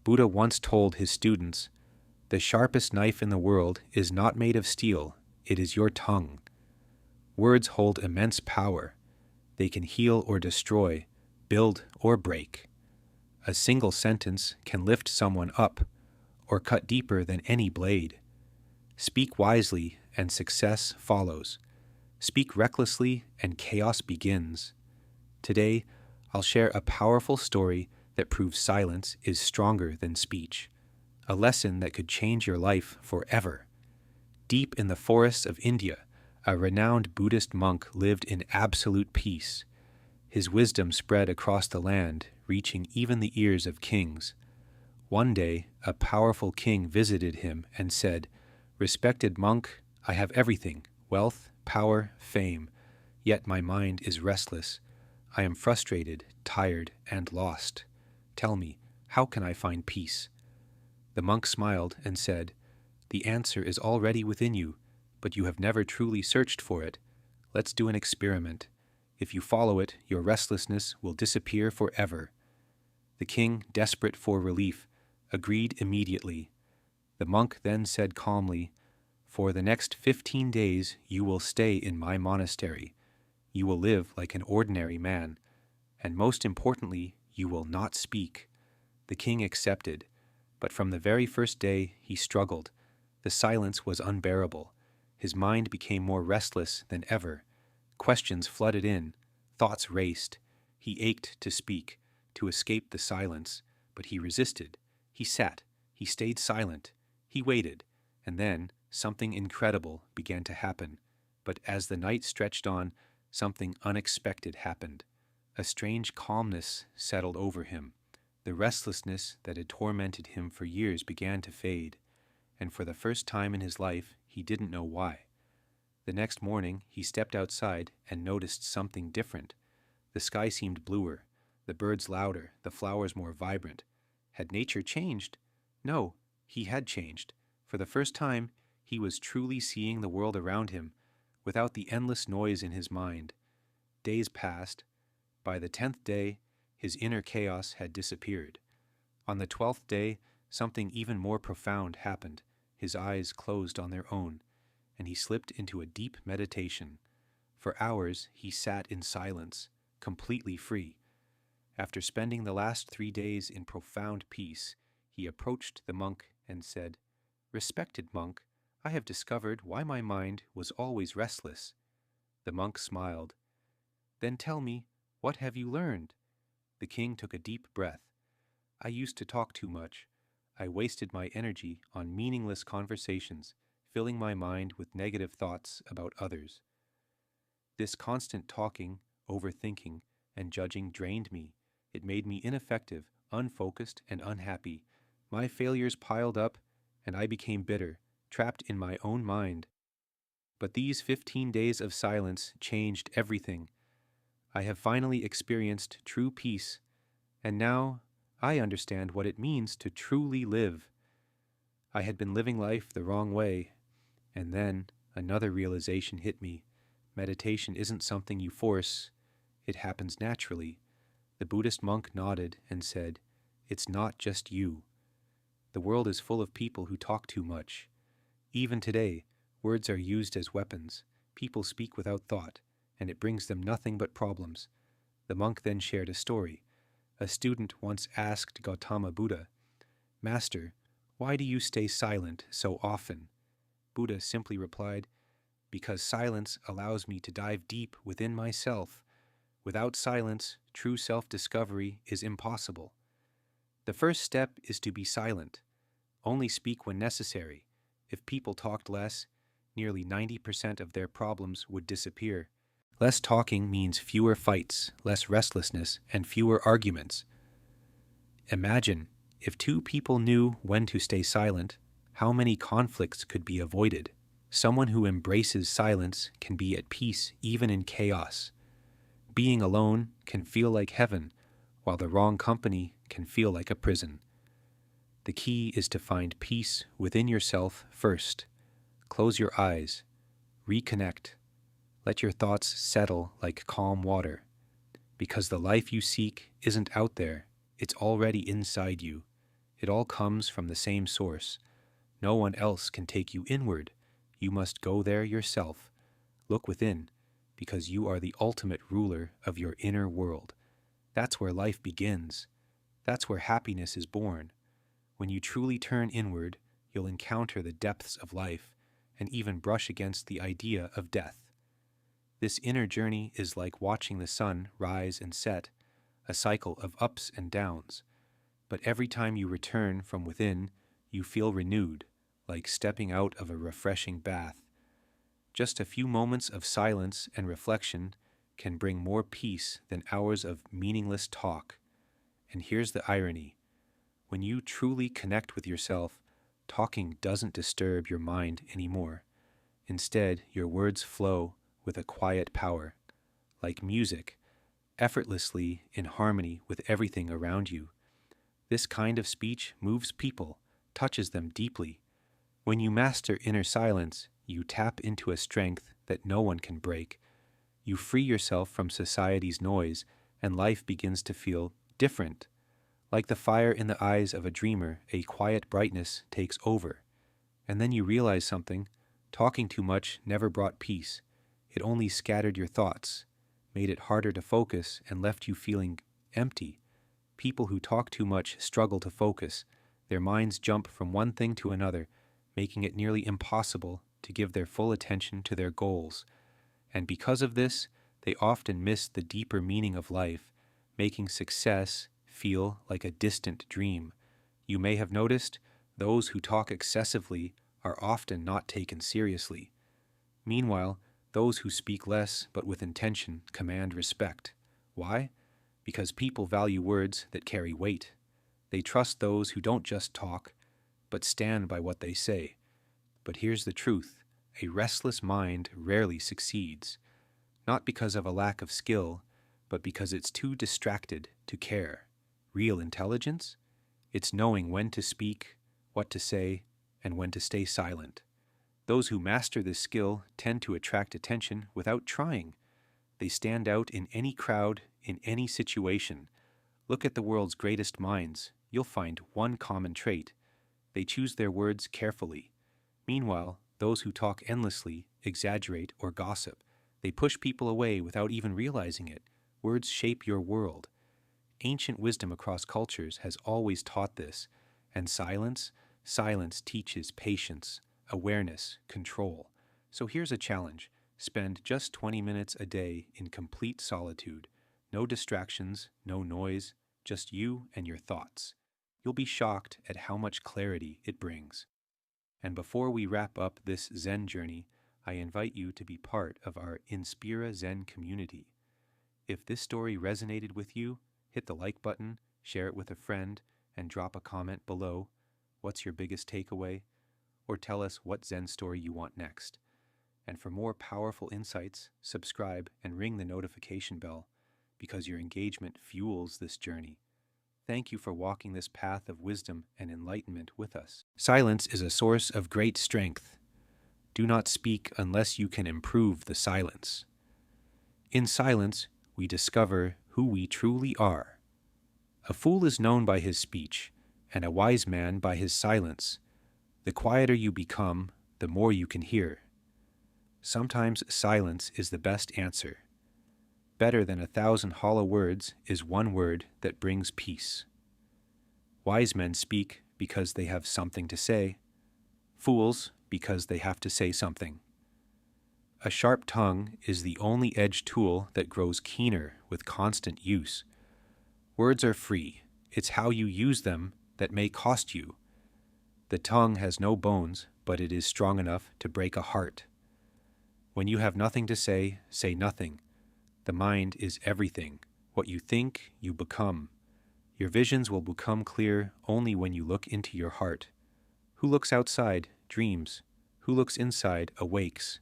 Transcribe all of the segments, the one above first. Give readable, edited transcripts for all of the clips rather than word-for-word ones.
Buddha once told his students, "The sharpest knife in the world is not made of steel, it is your tongue." Words hold immense power. They can heal or destroy, build or break. A single sentence can lift someone up or cut deeper than any blade. Speak wisely and success follows. Speak recklessly and chaos begins. Today, I'll share a powerful story that proves silence is stronger than speech. A lesson that could change your life forever. Deep in the forests of India, a renowned Buddhist monk lived in absolute peace. His wisdom spread across the land, reaching even the ears of kings. One day, a powerful king visited him and said, "Respected monk, I have everything, wealth, power, fame, yet my mind is restless. I am frustrated, tired, and lost. Tell me, how can I find peace?" The monk smiled and said, "The answer is already within you, but you have never truly searched for it. Let's do an experiment. If you follow it, your restlessness will disappear forever." The king, desperate for relief, agreed immediately. The monk then said calmly, "For the next 15 days you will stay in my monastery. You will live like an ordinary man, and most importantly, you will not speak." The king accepted, but from the very first day he struggled. The silence was unbearable. His mind became more restless than ever. Questions flooded in, thoughts raced. He ached to speak, to escape the silence, but he resisted. He sat, he stayed silent, he waited, and then something incredible began to happen. But as the night stretched on, something unexpected happened. A strange calmness settled over him. The restlessness that had tormented him for years began to fade, and for the first time in his life, he didn't know why. The next morning, he stepped outside and noticed something different. The sky seemed bluer, the birds louder, the flowers more vibrant. Had nature changed? No, he had changed. For the first time, he was truly seeing the world around him, without the endless noise in his mind. Days passed. By the 10th day, his inner chaos had disappeared. On the 12th day, something even more profound happened. His eyes closed on their own, and he slipped into a deep meditation. For hours, he sat in silence, completely free. After spending the last 3 days in profound peace, he approached the monk and said, "Respected monk, I have discovered why my mind was always restless." The monk smiled. "Then tell me, what have you learned?" The king took a deep breath. "I used to talk too much. I wasted my energy on meaningless conversations, filling my mind with negative thoughts about others. This constant talking, overthinking, and judging drained me. It made me ineffective, unfocused, and unhappy. My failures piled up, and I became bitter, trapped in my own mind. But these 15 days of silence changed everything. I have finally experienced true peace, and now I understand what it means to truly live. I had been living life the wrong way, and then another realization hit me. Meditation isn't something you force, it happens naturally." The Buddhist monk nodded and said, "It's not just you. The world is full of people who talk too much. Even today, words are used as weapons. People speak without thought, and it brings them nothing but problems." The monk then shared a story. A student once asked Gautama Buddha, "Master, why do you stay silent so often?" Buddha simply replied, "Because silence allows me to dive deep within myself. Without silence, true self-discovery is impossible. The first step is to be silent. Only speak when necessary. If people talked less, nearly 90% of their problems would disappear. Less talking means fewer fights, less restlessness, and fewer arguments. Imagine, if 2 people knew when to stay silent, how many conflicts could be avoided. Someone who embraces silence can be at peace even in chaos. Being alone can feel like heaven, while the wrong company can feel like a prison. The key is to find peace within yourself first. Close your eyes. Reconnect. Let your thoughts settle like calm water. Because the life you seek isn't out there, it's already inside you. It all comes from the same source. No one else can take you inward. You must go there yourself. Look within, because you are the ultimate ruler of your inner world. That's where life begins. That's where happiness is born. When you truly turn inward, you'll encounter the depths of life and even brush against the idea of death. This inner journey is like watching the sun rise and set, a cycle of ups and downs. But every time you return from within, you feel renewed, like stepping out of a refreshing bath. Just a few moments of silence and reflection can bring more peace than hours of meaningless talk. And here's the irony. When you truly connect with yourself, talking doesn't disturb your mind anymore. Instead, your words flow with a quiet power, like music, effortlessly in harmony with everything around you. This kind of speech moves people, touches them deeply. When you master inner silence, you tap into a strength that no one can break. You free yourself from society's noise, and life begins to feel different. Like the fire in the eyes of a dreamer, a quiet brightness takes over. And then you realize something. Talking too much never brought peace. It only scattered your thoughts, made it harder to focus, and left you feeling empty. People who talk too much struggle to focus. Their minds jump from one thing to another, making it nearly impossible to give their full attention to their goals. And because of this, they often miss the deeper meaning of life, making success feel like a distant dream. You may have noticed those who talk excessively are often not taken seriously. Meanwhile, those who speak less but with intention command respect. Why? Because people value words that carry weight. They trust those who don't just talk, but stand by what they say. But here's the truth. A restless mind rarely succeeds, not because of a lack of skill, but because it's too distracted to care. Real intelligence? It's knowing when to speak, what to say, and when to stay silent. Those who master this skill tend to attract attention without trying. They stand out in any crowd, in any situation. Look at the world's greatest minds. You'll find one common trait. They choose their words carefully. Meanwhile, those who talk endlessly, exaggerate, or gossip, they push people away without even realizing it. Words shape your world. Ancient wisdom across cultures has always taught this, and silence teaches patience, awareness, control. So here's a challenge. Spend just 20 minutes a day in complete solitude. No distractions, no noise, just you and your thoughts. You'll be shocked at how much clarity it brings. And before we wrap up this Zen journey, I invite you to be part of our Inspira Zen community. If this story resonated with you, hit the like button, share it with a friend, and drop a comment below. What's your biggest takeaway? Or tell us what Zen story you want next. And for more powerful insights, subscribe and ring the notification bell, because your engagement fuels this journey. Thank you for walking this path of wisdom and enlightenment with us. Silence is a source of great strength. Do not speak unless you can improve the silence. In silence, we discover who we truly are. A fool is known by his speech, and a wise man by his silence. The quieter you become, the more you can hear. Sometimes silence is the best answer. Better than 1,000 hollow words is one word that brings peace. Wise men speak because they have something to say. Fools because they have to say something. A sharp tongue is the only edged tool that grows keener with constant use. Words are free. It's how you use them that may cost you. The tongue has no bones, but it is strong enough to break a heart. When you have nothing to say, say nothing. The mind is everything. What you think, you become. Your visions will become clear only when you look into your heart. Who looks outside, dreams. Who looks inside, awakes.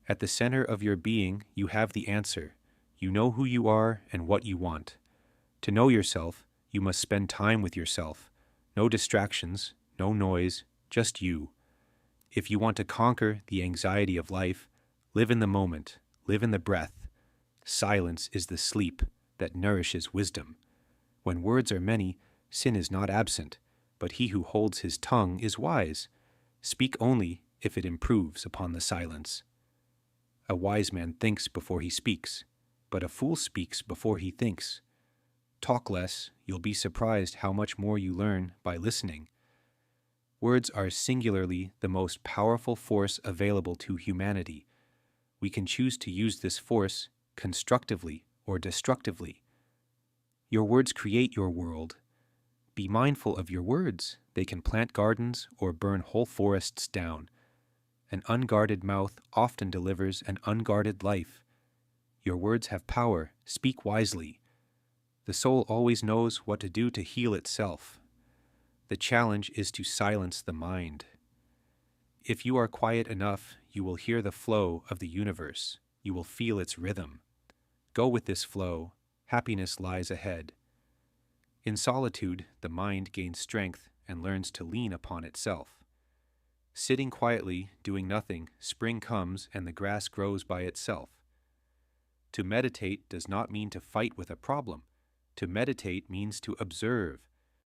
At the center of your being, you have the answer. You know who you are and what you want. To know yourself, you must spend time with yourself. No distractions, no noise, just you. If you want to conquer the anxiety of life, live in the moment, live in the breath. Silence is the sleep that nourishes wisdom. When words are many, sin is not absent. But he who holds his tongue is wise. Speak only if it improves upon the silence. A wise man thinks before he speaks, but a fool speaks before he thinks. Talk less, you'll be surprised how much more you learn by listening. Words are singularly the most powerful force available to humanity. We can choose to use this force constructively or destructively. Your words create your world. Be mindful of your words. They can plant gardens or burn whole forests down. An unguarded mouth often delivers an unguarded life. Your words have power. Speak wisely. The soul always knows what to do to heal itself. The challenge is to silence the mind. If you are quiet enough, you will hear the flow of the universe. You will feel its rhythm. Go with this flow. Happiness lies ahead. In solitude, the mind gains strength and learns to lean upon itself. Sitting quietly, doing nothing, spring comes and the grass grows by itself. To meditate does not mean to fight with a problem. To meditate means to observe.